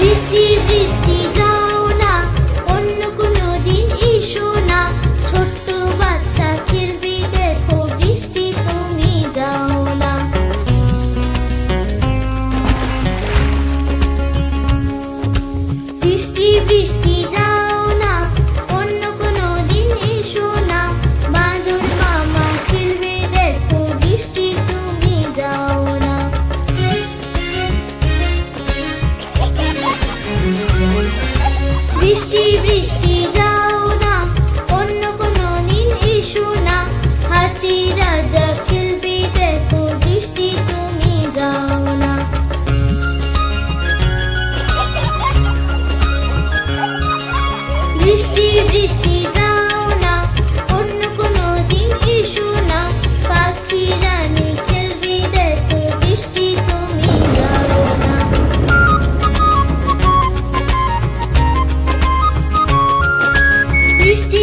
বৃষ্টি বৃষ্টি যাও না, অন্য কোনো দিন এসো না, ছোট্ট বাচ্চা খেলবে দেখো, বৃষ্টি তুমি যাও না। বৃষ্টি বৃষ্টি যাও না, অন্য কোনো দিন এসো না, বাদর মামা খেলবে দেখো, বৃষ্টি তুমি যাও না। বৃষ্টি বৃষ্টি যাও না, অন্য কোনো দিন এসো না, হাতি রাজা খেলবে দেখো, বৃষ্টি তুমি যাও না। বৃষ্টি বৃষ্টি যাও না, অন্য কোনো দিন এসো না, পাখি রানী খেলবে দেখো, বৃষ্টি তুমি যাও না। বৃষ্টি